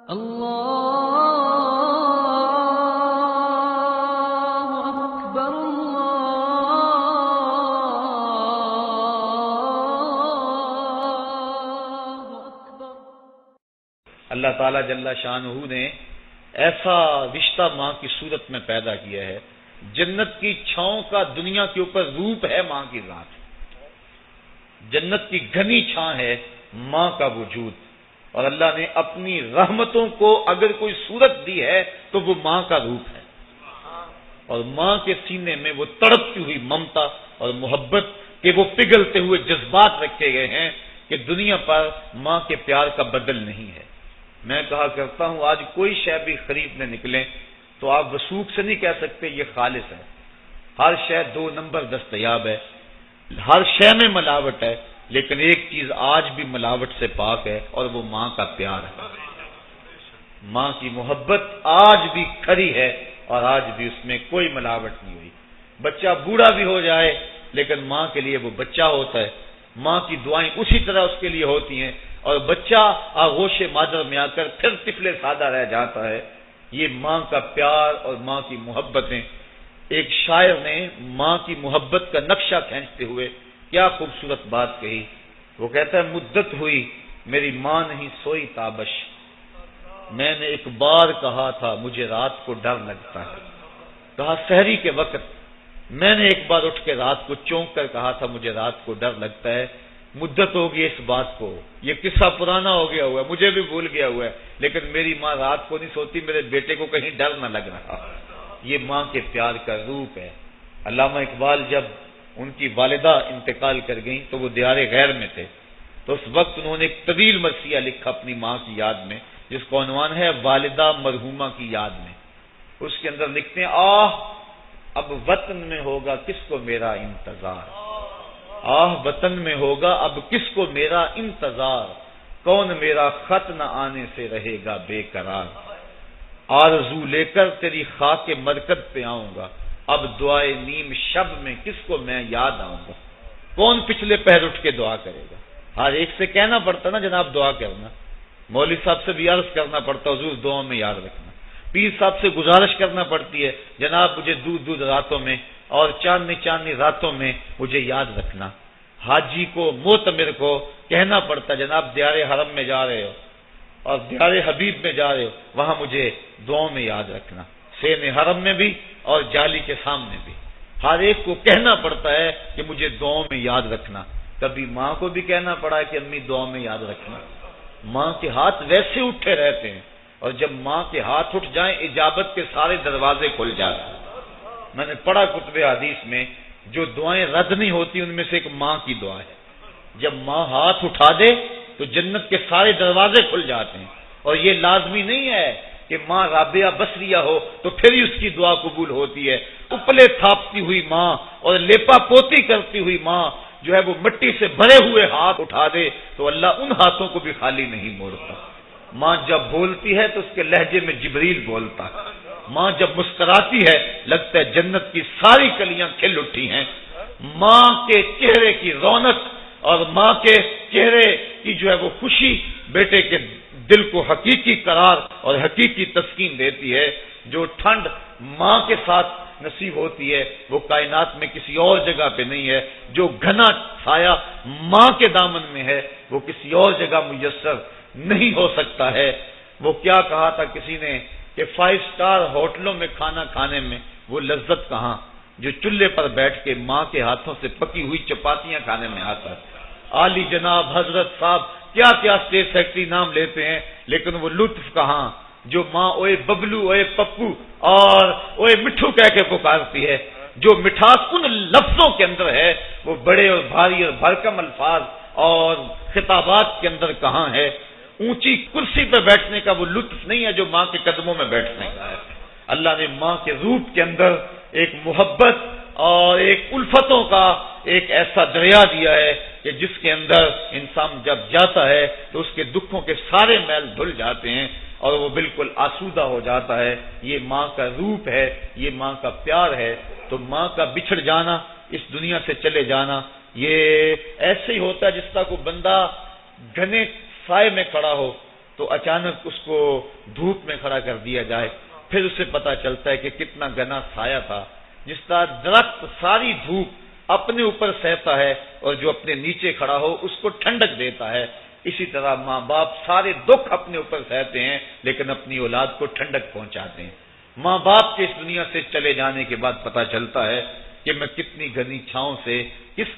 اللہ اکبر اللہ اکبر۔ اللہ تعالیٰ جل شانہ نے ایسا رشتہ ماں کی صورت میں پیدا کیا ہے، جنت کی چھاؤں کا دنیا کے اوپر روپ ہے ماں کی ذات، جنت کی گھنی چھاں ہے ماں کا وجود، اور اللہ نے اپنی رحمتوں کو اگر کوئی صورت دی ہے تو وہ ماں کا روپ ہے، اور ماں کے سینے میں وہ تڑپتی ہوئی ممتا اور محبت کے وہ پگھلتے ہوئے جذبات رکھے گئے ہیں کہ دنیا پر ماں کے پیار کا بدل نہیں ہے۔ میں کہا کرتا ہوں آج کوئی شے بھی خریدنے نکلیں تو آپ وثوق سے نہیں کہہ سکتے یہ خالص ہے، ہر شے 2 نمبر دستیاب ہے، ہر شے میں ملاوٹ ہے، لیکن ایک چیز آج بھی ملاوٹ سے پاک ہے اور وہ ماں کا پیار ہے۔ ماں کی محبت آج بھی کھری ہے اور آج بھی اس میں کوئی ملاوٹ نہیں ہوئی۔ بچہ بوڑھا بھی ہو جائے لیکن ماں کے لیے وہ بچہ ہوتا ہے، ماں کی دعائیں اسی طرح اس کے لیے ہوتی ہیں، اور بچہ آغوش مادر میں آ کر پھر طفل سادہ رہ جاتا ہے۔ یہ ماں کا پیار اور ماں کی محبتیں۔ ایک شاعر نے ماں کی محبت کا نقشہ کھینچتے ہوئے کیا خوبصورت بات کہی، وہ کہتا ہے مدت ہوئی میری ماں نہیں سوئی تابش، میں نے ایک بار کہا تھا مجھے رات کو ڈر لگتا ہے، کہا سحری کے وقت میں نے ایک بار اٹھ کے رات کو چونک کر کہا تھا مجھے رات کو ڈر لگتا ہے، مدت ہوگی اس بات کو، یہ قصہ پرانا ہو گیا ہوا ہے، مجھے بھی بھول گیا ہوا ہے، لیکن میری ماں رات کو نہیں سوتی، میرے بیٹے کو کہیں ڈر نہ لگ رہا۔ یہ ماں کے پیار کا روپ ہے۔ علامہ اقبال جب ان کی والدہ انتقال کر گئیں تو وہ دیار غیر میں تھے، تو اس وقت انہوں نے ایک طویل مرثیہ لکھا اپنی ماں کی یاد میں، جس کا عنوان ہے والدہ مرحومہ کی یاد میں۔ اس کے اندر لکھتے ہیں آہ اب وطن میں ہوگا کس کو میرا انتظار، آہ وطن میں ہوگا اب کس کو میرا انتظار، کون میرا خط نہ آنے سے رہے گا بے قرار، آرزو لے کر تیری خاک مرکز پہ آؤں گا، اب دعائے نیم شب میں کس کو میں یاد آؤں گا، کون پچھلے پہر اٹھ کے دعا کرے گا۔ ہر ایک سے کہنا پڑتا نا جناب دعا کرنا، مولوی صاحب سے بھی عرض کرنا پڑتا حضور دعاؤں میں یاد رکھنا، پیر صاحب سے گزارش کرنا پڑتی ہے جناب مجھے دودھ راتوں میں اور چاندنی راتوں میں مجھے یاد رکھنا، حاجی کو معتمر کو کہنا پڑتا جناب دیار حرم میں جا رہے ہو اور دیار حبیب میں جا رہے ہو وہاں مجھے دعاؤں میں یاد رکھنا، سین حرم میں بھی اور جالی کے سامنے بھی، ہر ایک کو کہنا پڑتا ہے کہ مجھے دعاؤں میں یاد رکھنا۔ کبھی ماں کو بھی کہنا پڑا ہے کہ امی دعاؤں میں یاد رکھنا۔ ماں کے ہاتھ ویسے اٹھے رہتے ہیں، اور جب ماں کے ہاتھ اٹھ جائیں اجابت کے سارے دروازے کھل جاتے ہیں۔ میں نے پڑھا کتب حدیث میں جو دعائیں رد نہیں ہوتی ان میں سے ایک ماں کی دعا ہے، جب ماں ہاتھ اٹھا دے تو جنت کے سارے دروازے کھل جاتے ہیں، اور یہ لازمی نہیں ہے کہ ماں رابعہ بصریہ ہو تو پھر ہی اس کی دعا قبول ہوتی ہے، اپلے تھاپتی ہوئی ماں اور لیپا پوتی کرتی ہوئی ماں جو ہے وہ مٹی سے بھرے ہوئے ہاتھ اٹھا دے تو اللہ ان ہاتھوں کو بھی خالی نہیں موڑتا۔ ماں جب بولتی ہے تو اس کے لہجے میں جبریل بولتا ہے، ماں جب مسکراتی ہے لگتا ہے جنت کی ساری کلیاں کھل اٹھی ہیں۔ ماں کے چہرے کی رونق اور ماں کے چہرے کی جو ہے وہ خوشی بیٹے کے دل کو حقیقی قرار اور حقیقی تسکین دیتی ہے۔ جو ٹھنڈ ماں کے ساتھ نصیب ہوتی ہے وہ کائنات میں کسی اور جگہ پہ نہیں ہے، جو گھنا سایہ ماں کے دامن میں ہے وہ کسی اور جگہ میسر نہیں ہو سکتا ہے۔ وہ کیا کہا تھا کسی نے کہ 5 اسٹار ہوٹلوں میں کھانا کھانے میں وہ لذت کہاں جو چولہے پر بیٹھ کے ماں کے ہاتھوں سے پکی ہوئی چپاتیاں کھانے میں آتا ہے۔ عالی جناب حضرت صاحب کیا کیا اسٹیٹ سیکرٹری نام لیتے ہیں، لیکن وہ لطف کہاں جو ماں اوئے ببلو اوئے پپو اور اوئے مٹھو کہہ کے پکارتی ہے۔ جو مٹھاس ان لفظوں کے اندر ہے وہ بڑے اور بھاری اور بھرکم الفاظ اور خطابات کے اندر کہاں ہے۔ اونچی کرسی پہ بیٹھنے کا وہ لطف نہیں ہے جو ماں کے قدموں میں بیٹھنے کا ہے۔ اللہ نے ماں کے روپ کے اندر ایک محبت اور ایک الفتوں کا ایک ایسا دریا دیا ہے کہ جس کے اندر انسان جب جاتا ہے تو اس کے دکھوں کے سارے میل دھل جاتے ہیں اور وہ بالکل آسودہ ہو جاتا ہے۔ یہ ماں کا روپ ہے، یہ ماں کا پیار ہے۔ تو ماں کا بچھڑ جانا، اس دنیا سے چلے جانا، یہ ایسے ہی ہوتا ہے جس طرح کوئی بندہ گھنے سائے میں کھڑا ہو تو اچانک اس کو دھوپ میں کھڑا کر دیا جائے، پھر اسے پتا چلتا ہے کہ کتنا گنا سایہ تھا۔ جس طرح درخت ساری دھوپ اپنے اوپر سہتا ہے اور جو اپنے نیچے کھڑا ہو اس کو ٹھنڈک دیتا ہے، اسی طرح ماں باپ سارے دکھ اپنے اوپر سہتے ہیں لیکن اپنی اولاد کو ٹھنڈک پہنچاتے ہیں۔ ماں باپ کے اس دنیا سے چلے جانے کے بعد پتا چلتا ہے کہ میں کتنی گھنی چھاؤں سے کس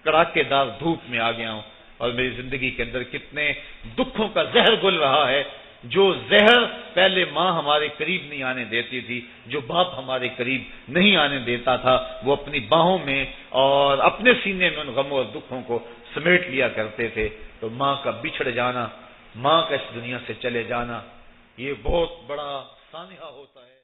کڑاکے دار دھوپ میں آ گیا ہوں، اور میری زندگی کے اندر کتنے دکھوں کا زہر گل رہا ہے۔ جو زہر پہلے ماں ہمارے قریب نہیں آنے دیتی تھی، جو باپ ہمارے قریب نہیں آنے دیتا تھا، وہ اپنی باہوں میں اور اپنے سینے میں ان غموں اور دکھوں کو سمیٹ لیا کرتے تھے۔ تو ماں کا بچھڑ جانا، ماں کا اس دنیا سے چلے جانا، یہ بہت بڑا سانحہ ہوتا ہے۔